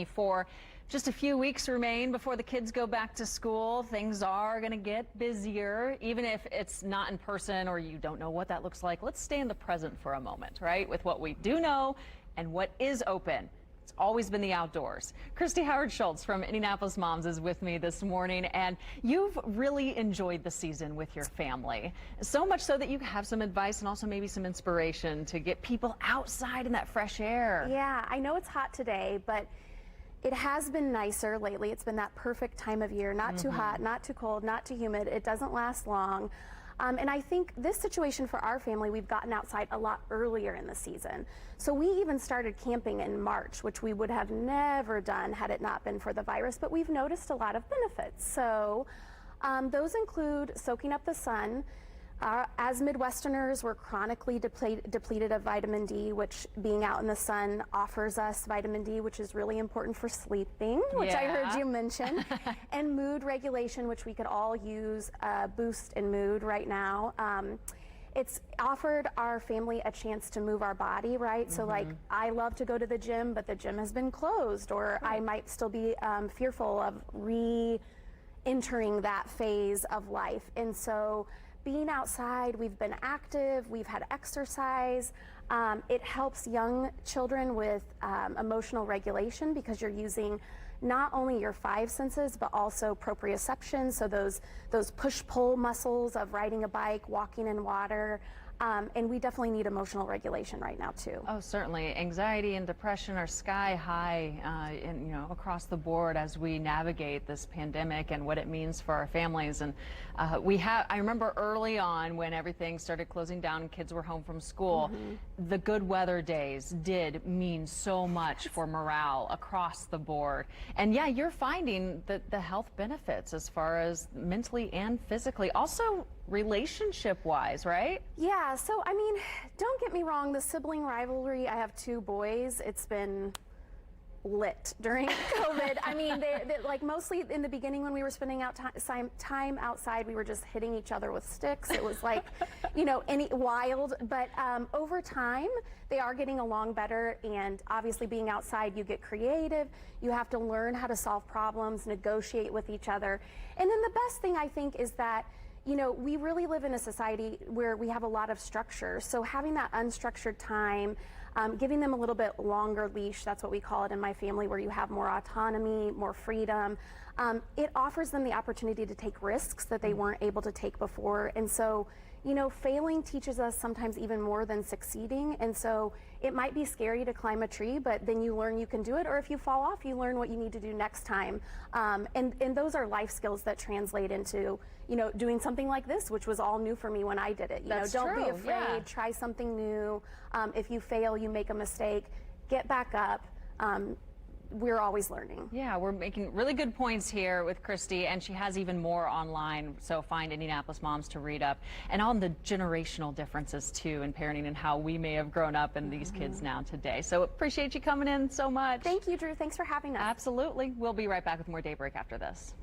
For just a few weeks remain before the kids go back to school. Things are going to get busier, even if it's not in person or you don't know what that looks like. Let's stay in the present for a moment, right? With what we do know and what is open. It's always been the outdoors. Christy Howard Schultz from Indianapolis Moms is with me this morning, and you've really enjoyed the season with your family. So much so that you have some advice and also maybe some inspiration to get people outside in that fresh air. Yeah, I know it's hot today, but it has been nicer lately. It's been that perfect time of year, not too hot, not too cold, not too humid. It doesn't last long. And I think this situation for our family, we've gotten outside a lot earlier in the season. So we even started camping in March, which we would have never done had it not been for the virus, but we've noticed a lot of benefits. So those include soaking up the sun. As Midwesterners, we're chronically depleted of vitamin D, which being out in the sun offers us vitamin D, which is really important for sleeping, which I heard you mention, and mood regulation, which we could all use a boost in mood right now. It's offered our family a chance to move our body, right? So like, I love to go to the gym, but the gym has been closed, or I might still be fearful of re-entering that phase of life. And so being outside, we've been active, we've had exercise. It helps young children with emotional regulation because you're using not only your five senses, but also proprioception, so those push-pull muscles of riding a bike, walking in water. And we definitely need emotional regulation right now too. Oh, certainly. Anxiety and depression are sky high, across the board as we navigate this pandemic and what it means for our families. And I remember early on when everything started closing down and kids were home from school, the good weather days did mean so much for morale across the board. And yeah, you're finding that the health benefits as far as mentally and physically, also relationship-wise, right? Yeah, so I mean, don't get me wrong, the sibling rivalry, I have two boys, it's been lit during COVID. I mean, they like mostly in the beginning when we were spending out time outside, we were just hitting each other with sticks. It was like, any wild, but over time, they are getting along better, and obviously being outside, you get creative, you have to learn how to solve problems, negotiate with each other. And then the best thing I think is that we really live in a society where we have a lot of structure. So having that unstructured time, giving them a little bit longer leash, that's what we call it in my family, where you have more autonomy, more freedom. It offers them the opportunity to take risks that they weren't able to take before. And so, failing teaches us sometimes even more than succeeding. And so it might be scary to climb a tree, but then you learn you can do it. Or if you fall off, you learn what you need to do next time. And those are life skills that translate into, doing something like this, which was all new for me when I did it. Don't be afraid, try something new. If you fail, you make a mistake, get back up. We're always learning. Yeah, we're making really good points here with Christy, and she has even more online, so find Indianapolis Moms to read up, and on the generational differences too in parenting and how we may have grown up in these kids now today. So appreciate you coming in so much. Thank you, Drew. Thanks for having us. Absolutely. We'll be right back with more Daybreak after this.